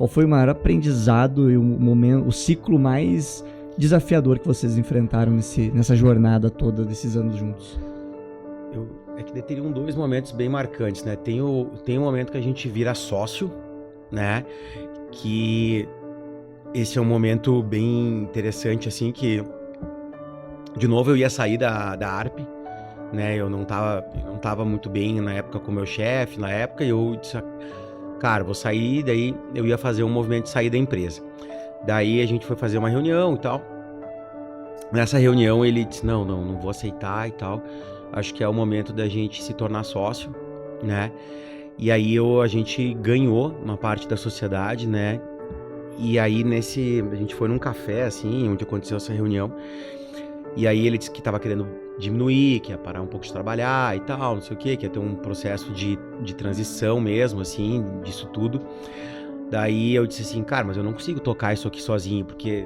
qual foi o maior aprendizado e o momento, o ciclo mais desafiador que vocês enfrentaram nessa jornada toda desses anos juntos? É que teriam dois momentos bem marcantes, né? Tem um momento que a gente vira sócio, né? Que esse é um momento bem interessante, assim, que de novo eu ia sair da ARP, né? Eu não tava muito bem na época com o meu chefe, na época, e eu disse, cara, vou sair, daí eu ia fazer um movimento de sair da empresa. Daí a gente foi fazer uma reunião e tal. Nessa reunião ele disse, não vou aceitar e tal. Acho que é o momento da gente se tornar sócio, né? E aí a gente ganhou uma parte da sociedade, né? E aí a gente foi num café, assim, onde aconteceu essa reunião. E aí ele disse que tava querendo diminuir, que ia parar um pouco de trabalhar e tal, não sei o quê, que ia ter um processo de transição mesmo, assim, disso tudo. Daí eu disse assim, cara, mas eu não consigo tocar isso aqui sozinho, porque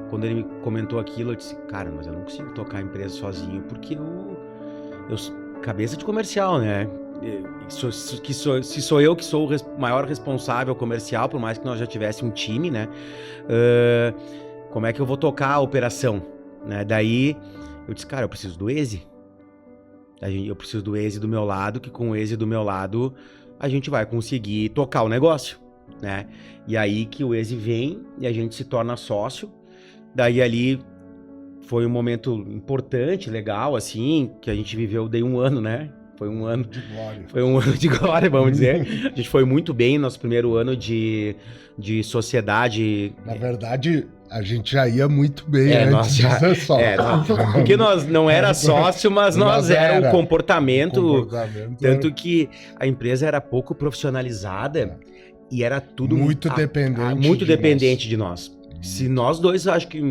quando ele me comentou aquilo, eu disse, cara, mas eu não consigo tocar a empresa sozinho, porque eu sou cabeça de comercial, né? Se sou eu que sou o maior responsável comercial, por mais que nós já tivéssemos um time, né? Como é que eu vou tocar a operação? Né? Daí eu disse, cara, eu preciso do Eze. Eu preciso do Eze do meu lado, que com o Eze do meu lado a gente vai conseguir tocar o negócio, né? E aí que o Eze vem e a gente se torna sócio. Daí ali foi um momento importante, legal, assim, que a gente viveu, dei um ano, né? Foi um ano de glória. Foi um ano de glória, vamos dizer. A gente foi muito bem no nosso primeiro ano de sociedade. Na verdade, a gente já ia muito bem antes de ser sócio. Porque nós não era sócio, mas nós era o comportamento. Tanto que a empresa era pouco profissionalizada e era tudo muito dependente de nós. Se nós dois, acho que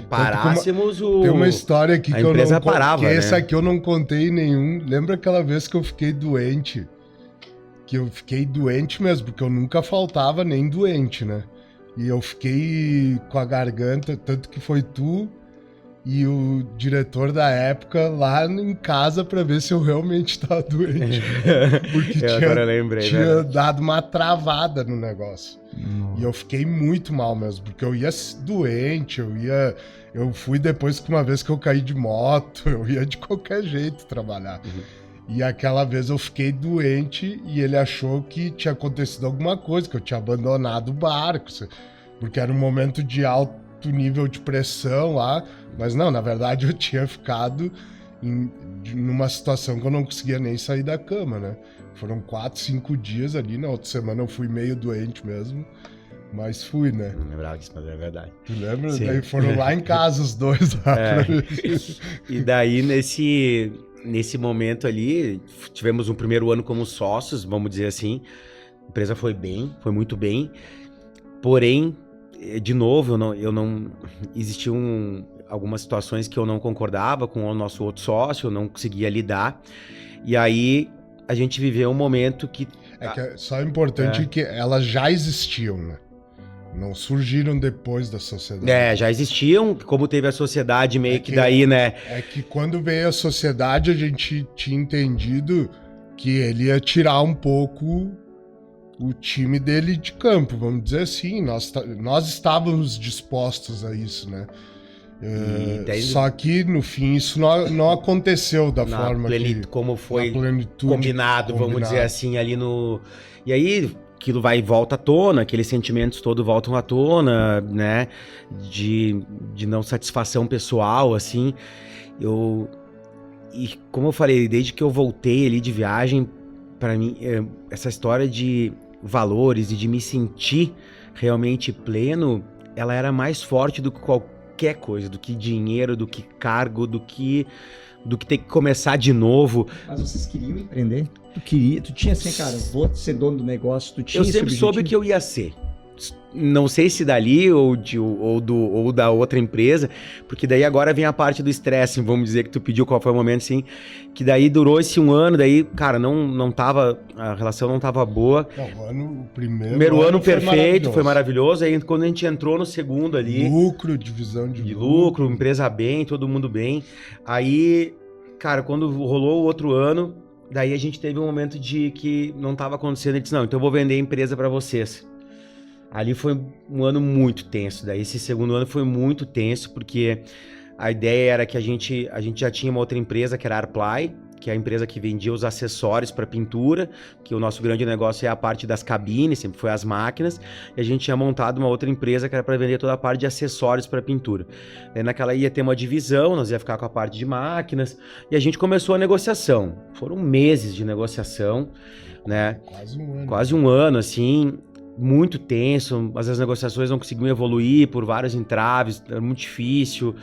parássemos, tem uma história aqui a empresa parava, né? Essa aqui eu não contei nenhum. Lembra aquela vez que eu fiquei doente? Que eu fiquei doente mesmo, porque eu nunca faltava nem doente, né? E eu fiquei com a garganta, tanto que foi tu e o diretor da época lá em casa pra ver se eu realmente tava doente. Porque tinha dado uma travada no negócio. E eu fiquei muito mal mesmo, porque eu ia doente, eu fui depois que uma vez que eu caí de moto, eu ia de qualquer jeito trabalhar. E aquela vez eu fiquei doente e ele achou que tinha acontecido alguma coisa, que eu tinha abandonado o barco, porque era um momento de alto nível de pressão lá, mas não, na verdade eu tinha ficado numa situação que eu não conseguia nem sair da cama, né? Foram 4, 5 dias ali, na outra semana eu fui meio doente mesmo, mas fui, né? Não lembrava disso, mas é verdade. Tu lembra? Sim. Daí foram lá em casa os dois lá pra ver. E daí nesse momento ali, tivemos um primeiro ano como sócios, vamos dizer assim, a empresa foi muito bem, porém, de novo, existiam algumas situações que eu não concordava com o nosso outro sócio, eu não conseguia lidar, e aí a gente viveu um momento que... É só importante que elas já existiam, né? Não surgiram depois da sociedade. Já existiam, como teve a sociedade meio que daí, né? É que quando veio a sociedade, a gente tinha entendido que ele ia tirar um pouco o time dele de campo, vamos dizer assim. Nós estávamos dispostos a isso, né? Só que, no fim, isso não aconteceu da forma como foi combinado, vamos dizer assim, ali no... E aí, aquilo vai e volta à tona, aqueles sentimentos todos voltam à tona, né? De não satisfação pessoal, assim. E como eu falei, desde que eu voltei ali de viagem, para mim, essa história de valores e de me sentir realmente pleno, ela era mais forte do que qualquer coisa, do que dinheiro, do que cargo, do que ter que começar de novo. Mas vocês queriam empreender? Tu tinha assim, cara, vou ser dono do negócio, tu tinha Eu sempre soube que eu ia ser. Não sei se dali ou da outra empresa, porque daí agora vem a parte do estresse, vamos dizer, que tu pediu qual foi o momento, assim, que daí durou esse um ano, daí, cara, a relação não tava boa. O primeiro ano perfeito, foi maravilhoso, aí quando a gente entrou no segundo ali... Divisão de lucro, empresa bem, todo mundo bem, aí, cara, quando rolou o outro ano, daí a gente teve um momento de que não tava acontecendo, ele disse, não, então eu vou vender a empresa pra vocês. Ali foi um ano muito tenso. Daí esse segundo ano foi muito tenso, porque a ideia era que a gente já tinha uma outra empresa, que era a Arply, que é a empresa que vendia os acessórios para pintura, que o nosso grande negócio é a parte das cabines, sempre foi as máquinas, e a gente tinha montado uma outra empresa que era para vender toda a parte de acessórios para pintura. Daí naquela ia ter uma divisão, nós ia ficar com a parte de máquinas, e a gente começou a negociação. Foram meses de negociação, né? Quase um ano, assim, muito tenso, mas as negociações não conseguiam evoluir por vários entraves, era muito difícil.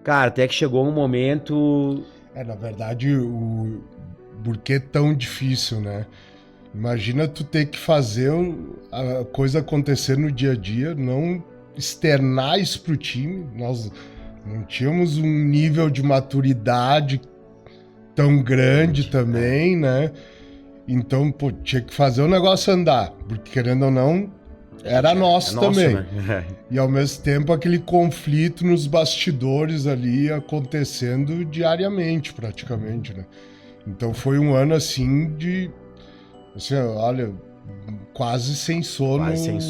Cara, até que chegou um momento... Na verdade, por que tão difícil, né? Imagina tu ter que fazer a coisa acontecer no dia a dia, não externar isso pro time. Nós não tínhamos um nível de maturidade tão grande também, né? Então, pô, tinha que fazer o negócio andar, porque querendo ou não, era nosso também. Né? E ao mesmo tempo aquele conflito nos bastidores ali acontecendo diariamente, praticamente, né? Então foi um ano assim assim, olha, quase sem sono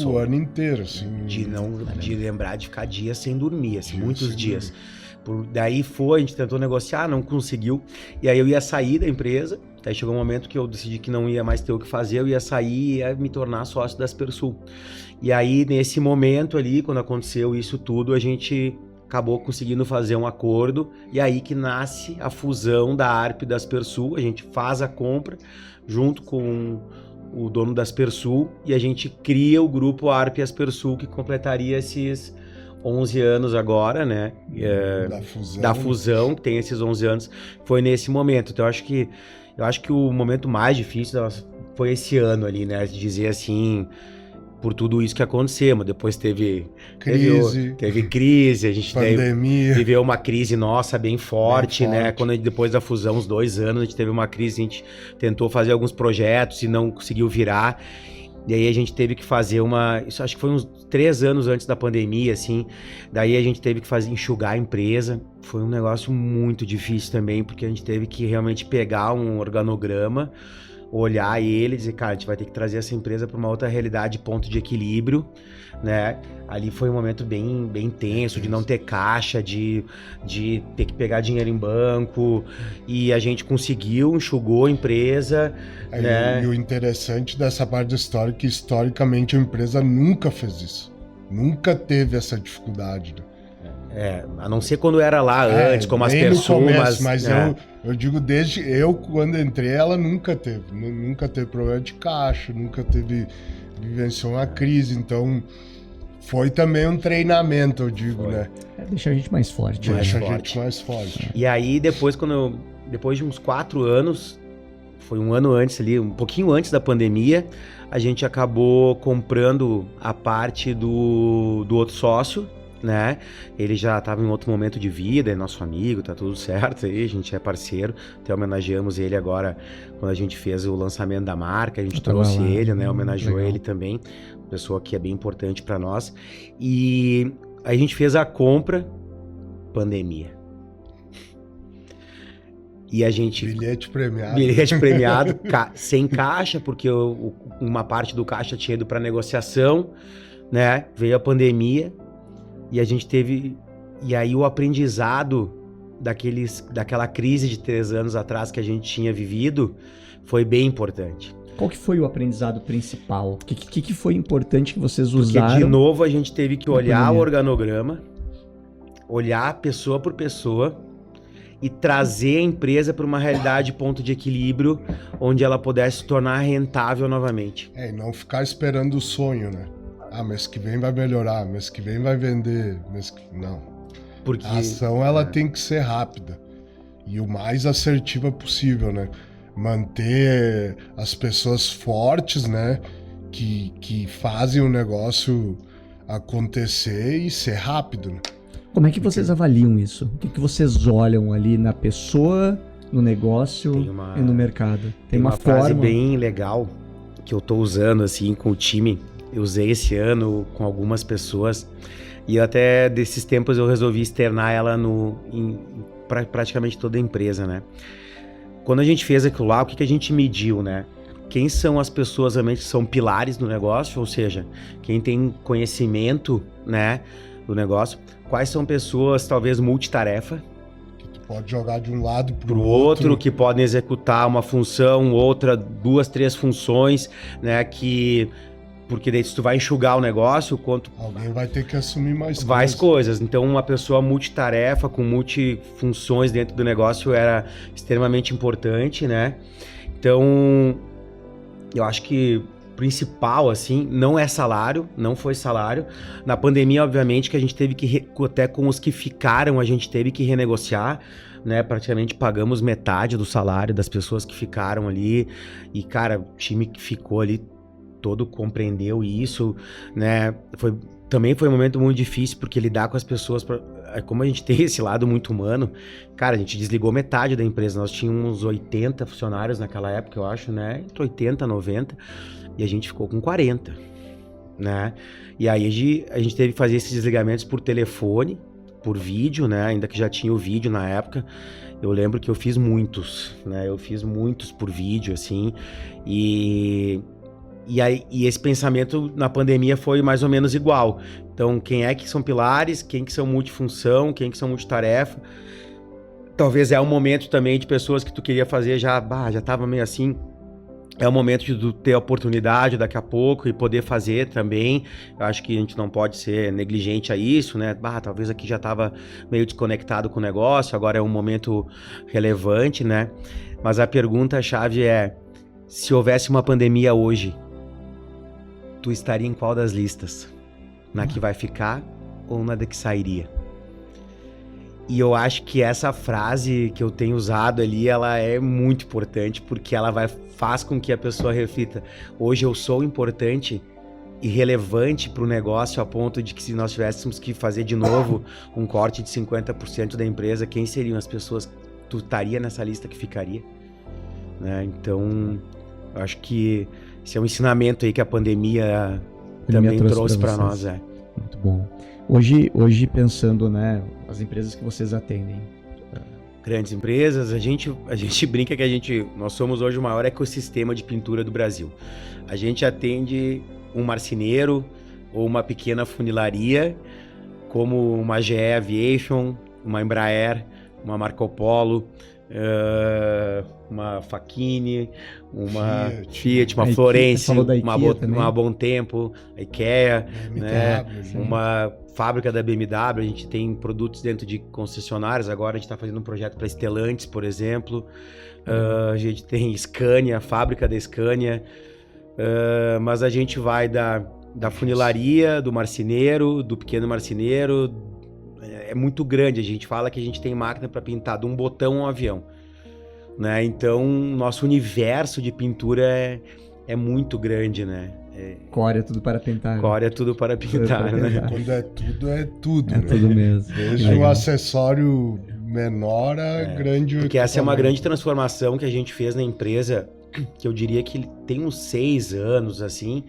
o ano inteiro, assim. De lembrar de ficar dias sem dormir, assim, muitos dias. Daí a gente tentou negociar, não conseguiu. E aí eu ia sair da empresa. Aí chegou um momento que eu decidi que não ia mais ter o que fazer, eu ia sair e ia me tornar sócio da Aspersul. E aí, nesse momento ali, quando aconteceu isso tudo, a gente acabou conseguindo fazer um acordo, e aí que nasce a fusão da Arp e da Aspersul. A gente faz a compra junto com o dono da Aspersul, e a gente cria o grupo Arp e Aspersul, que completaria esses 11 anos agora, né? Da fusão, que tem esses 11 anos, foi nesse momento. Então, eu acho que o momento mais difícil foi esse ano ali, né? De dizer assim, por tudo isso que aconteceu, mas depois teve crise, a gente viveu uma crise nossa bem forte, né? Quando depois da fusão, uns 2 anos, a gente teve uma crise, a gente tentou fazer alguns projetos e não conseguiu virar. E aí a gente teve que fazer isso acho que foi uns 3 anos antes da pandemia, assim. Daí a gente teve que enxugar a empresa. Foi um negócio muito difícil também, porque a gente teve que realmente pegar um organograma, olhar ele e dizer, cara, a gente vai ter que trazer essa empresa para uma outra realidade, ponto de equilíbrio, né? Ali foi um momento bem, bem tenso, de não ter caixa, de ter que pegar dinheiro em banco, e a gente conseguiu, enxugou a empresa, né? E o interessante dessa parte da história é que, historicamente, a empresa nunca fez isso. Nunca teve essa dificuldade, né? A não ser quando era lá antes, como as pessoas... Mas eu digo, quando entrei, ela nunca teve problema de caixa, nunca vivenciou uma crise, então foi também um treinamento, eu digo, né? Deixa a gente mais forte. Deixa a gente mais forte. E aí, depois de uns 4 anos, foi um ano antes ali, um pouquinho antes da pandemia, a gente acabou comprando a parte do outro sócio, né? Ele já estava em outro momento de vida, é nosso amigo, tá tudo certo aí, a gente é parceiro, até homenageamos ele agora quando a gente fez o lançamento da marca, a gente trouxe ele, né? Homenageou ele também, pessoa que é bem importante para nós, e a gente fez a compra, pandemia. E a gente... Bilhete premiado, sem caixa, porque uma parte do caixa tinha ido para negociação, né? Veio a pandemia, e a gente teve... E aí o aprendizado daquela crise de 3 anos atrás que a gente tinha vivido foi bem importante. Qual que foi o aprendizado principal? O que foi importante que vocês usaram? Porque, de novo, a gente teve que olhar o organograma, olhar pessoa por pessoa e trazer a empresa para uma realidade ponto de equilíbrio onde ela pudesse se tornar rentável novamente. E não ficar esperando o sonho, né? Mês que vem vai melhorar, mês que vem vai vender, não. Porque a ação, ela tem que ser rápida e o mais assertiva possível, né? Manter as pessoas fortes, né? Que fazem o negócio acontecer e ser rápido, né? Como é que vocês avaliam isso? O que vocês olham ali na pessoa, no negócio e no mercado? Tem uma frase bem legal que eu tô usando assim com o time. Eu usei esse ano com algumas pessoas e até desses tempos eu resolvi externar ela pra praticamente toda a empresa, né? Quando a gente fez aquilo lá, o que a gente mediu, né? quem são as pessoas realmente que são pilares do negócio, ou seja, quem tem conhecimento, né, do negócio, quais são pessoas talvez multitarefa, Pode jogar de um lado pro outro, que podem executar uma função, outra, 2, 3 funções, né, porque daí se tu vai enxugar o negócio, quanto alguém vai ter que assumir mais coisas. Então uma pessoa multitarefa, com multifunções dentro do negócio era extremamente importante, né? Então, eu acho que principal, assim, não é salário, não foi salário. Na pandemia, obviamente, que a gente teve que, até com os que ficaram, a gente teve que renegociar, né? Praticamente pagamos metade do salário das pessoas que ficaram ali. E, cara, o time que ficou ali todo compreendeu isso, né? Também foi um momento muito difícil, porque lidar com as pessoas, como a gente tem esse lado muito humano, cara, a gente desligou metade da empresa. Nós tínhamos 80 funcionários naquela época, eu acho, né? Entre 80 e 90. E a gente ficou com 40, né? E aí a gente teve que fazer esses desligamentos por telefone, por vídeo, né? Ainda que já tinha o vídeo na época. Eu lembro que eu fiz muitos, né? Eu fiz muitos por vídeo, assim. E esse pensamento na pandemia foi mais ou menos igual. Então, quem é que são pilares, quem que são multifunção, quem que são multitarefa. Talvez é um momento também de pessoas que tu queria fazer já tava meio assim. É o momento de tu ter a oportunidade daqui a pouco e poder fazer também. Eu acho que a gente não pode ser negligente a isso, né? Talvez aqui já estava meio desconectado com o negócio, agora é um momento relevante, né? Mas a pergunta-chave é, se houvesse uma pandemia hoje, tu estaria em qual das listas? Na que vai ficar ou na da que sairia? E eu acho que essa frase que eu tenho usado ali, ela é muito importante, porque ela faz com que a pessoa reflita. Hoje eu sou importante e relevante para o negócio, a ponto de que se nós tivéssemos que fazer de novo um corte de 50% da empresa, quem seriam as pessoas que tu estaria nessa lista que ficaria? Né? Então, eu acho que esse é um ensinamento aí que a pandemia também trouxe para nós. Muito bom. Hoje pensando, né, as empresas que vocês atendem. Grandes empresas, a gente brinca que nós somos hoje o maior ecossistema de pintura do Brasil. A gente atende um marceneiro ou uma pequena funilaria, como uma GE Aviation, uma Embraer, uma Marco Polo, uma Facchini, uma Fiat, uma Florence, uma Bom Tempo, a IKEA, né? Uma fábrica da BMW. A gente tem produtos dentro de concessionárias. Agora a gente está fazendo um projeto para Stellantis, por exemplo. A gente tem Scania, a fábrica da Scania. Mas a gente vai da funilaria, do marceneiro, do pequeno marceneiro. É muito grande. A gente fala que a gente tem máquina para pintar de um botão a um avião, né? Então, nosso universo de pintura é muito grande, né? Core é tudo para pintar. Core é tudo para pintar, né? Quando é tudo, né? É tudo mesmo. Desde um acessório menor a grande... Porque essa é uma grande transformação que a gente fez na empresa, que eu diria que tem uns 6 anos, assim.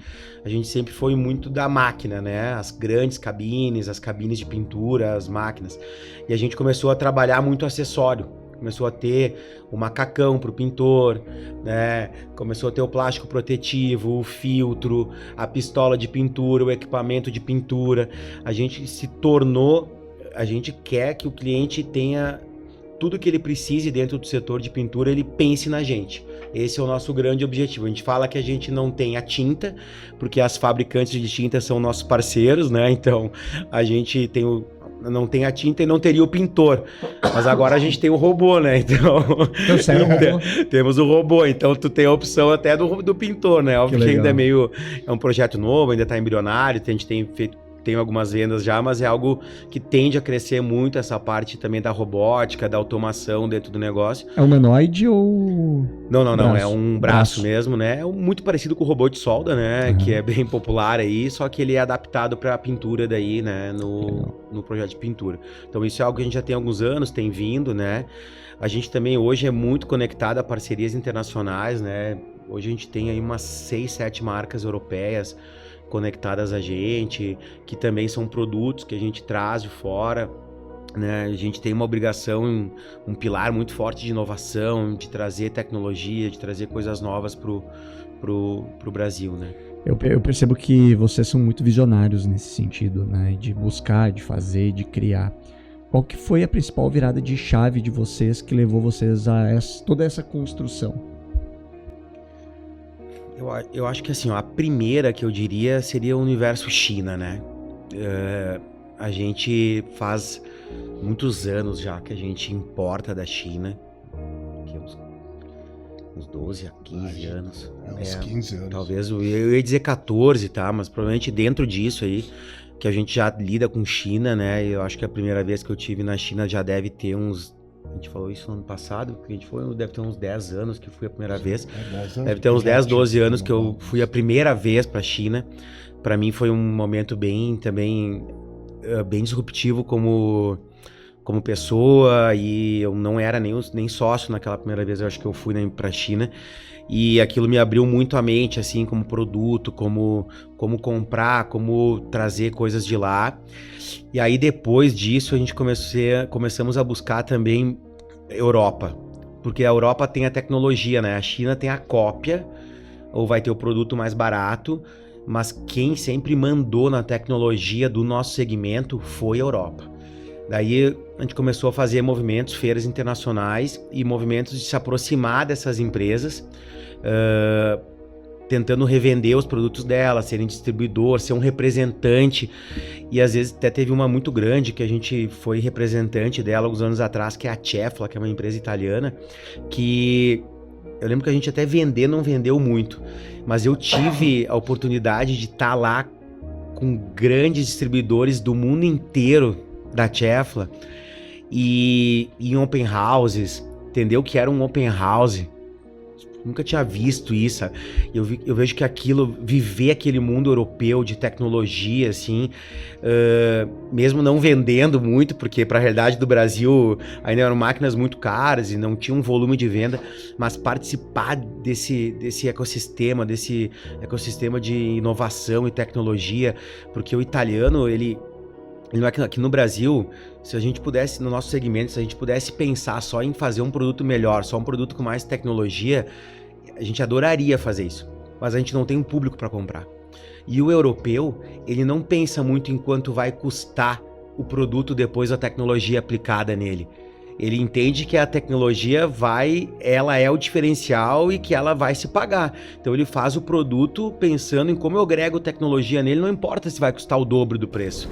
A gente sempre foi muito da máquina, né? As grandes cabines, as cabines de pintura, as máquinas. E a gente começou a trabalhar muito acessório. Começou a ter o macacão para o pintor, né? Começou a ter o plástico protetivo, o filtro, a pistola de pintura, o equipamento de pintura. A gente quer que o cliente tenha tudo que ele precise dentro do setor de pintura, ele pense na gente. Esse é o nosso grande objetivo. A gente fala que a gente não tem a tinta, porque as fabricantes de tinta são nossos parceiros, né? Então, a gente não tem a tinta e não teria o pintor. Mas agora a gente tem o robô, né? Então temos o robô. Então tu tem a opção até do pintor, né? Óbvio que ainda é um projeto novo, ainda está embrionário, a gente tem algumas vendas já, mas é algo que tende a crescer muito, essa parte também da robótica, da automação dentro do negócio. É humanoide ou... Não, é um braço mesmo, né? É muito parecido com o robô de solda, né? Que é bem popular aí, só que ele é adaptado para pintura daí, né? No projeto de pintura. Então isso é algo que a gente já tem há alguns anos, tem vindo, né? A gente também hoje é muito conectado a parcerias internacionais, né? Hoje a gente tem aí umas 6, 7 marcas europeias conectadas a gente, que também são produtos que a gente traz de fora, né? A gente tem uma obrigação, um pilar muito forte de inovação, de trazer tecnologia, de trazer coisas novas pro pro Brasil, né? Eu percebo que vocês são muito visionários nesse sentido, né? De buscar, de fazer, de criar. Qual que foi a principal virada de chave de vocês que levou vocês a toda essa construção? Eu acho que assim, ó, a primeira que eu diria seria o universo China, né? A gente faz muitos anos já que a gente importa da China, que uns 12 a 15 anos. Uns 15 anos. Talvez, eu ia dizer 14, tá? Mas provavelmente dentro disso aí, que a gente já lida com China, né? Eu acho que a primeira vez que eu tive na China já deve ter uns... A gente falou isso no ano passado, que a gente foi, deve ter uns 10 anos que fui a primeira vez. Deve ter uns 10, 12 anos que eu fui a primeira vez pra China. Pra mim foi um momento bem disruptivo como pessoa, e eu não era nem sócio naquela primeira vez, eu acho que eu fui pra China. E aquilo me abriu muito a mente, assim, como produto, como comprar, como trazer coisas de lá. E aí, depois disso, a gente começamos a buscar também Europa. Porque a Europa tem a tecnologia, né? A China tem a cópia, ou vai ter o produto mais barato, mas quem sempre mandou na tecnologia do nosso segmento foi a Europa. Daí a gente começou a fazer movimentos, feiras internacionais e movimentos de se aproximar dessas empresas, tentando revender os produtos dela, serem distribuidor, ser um representante. E às vezes até teve uma muito grande que a gente foi representante dela alguns anos atrás, que é a Cefla, que é uma empresa italiana, que eu lembro que a gente até não vendeu muito, mas eu tive a oportunidade de estar lá com grandes distribuidores do mundo inteiro da Cefla e em open houses, entendeu? Que era um open house. Nunca tinha visto isso. Eu vejo que viver aquele mundo europeu de tecnologia, assim, mesmo não vendendo muito, porque para a realidade do Brasil ainda eram máquinas muito caras e não tinha um volume de venda, mas participar desse ecossistema de inovação e tecnologia, porque o italiano, ele não é que aqui no Brasil, se a gente pudesse, no nosso segmento, se a gente pudesse pensar só em fazer um produto melhor, só um produto com mais tecnologia, a gente adoraria fazer isso, mas a gente não tem um público para comprar. E o europeu, ele não pensa muito em quanto vai custar o produto depois da tecnologia aplicada nele. Ele entende que a tecnologia ela é o diferencial e que ela vai se pagar. Então ele faz o produto pensando em como eu agrego tecnologia nele, não importa se vai custar o dobro do preço.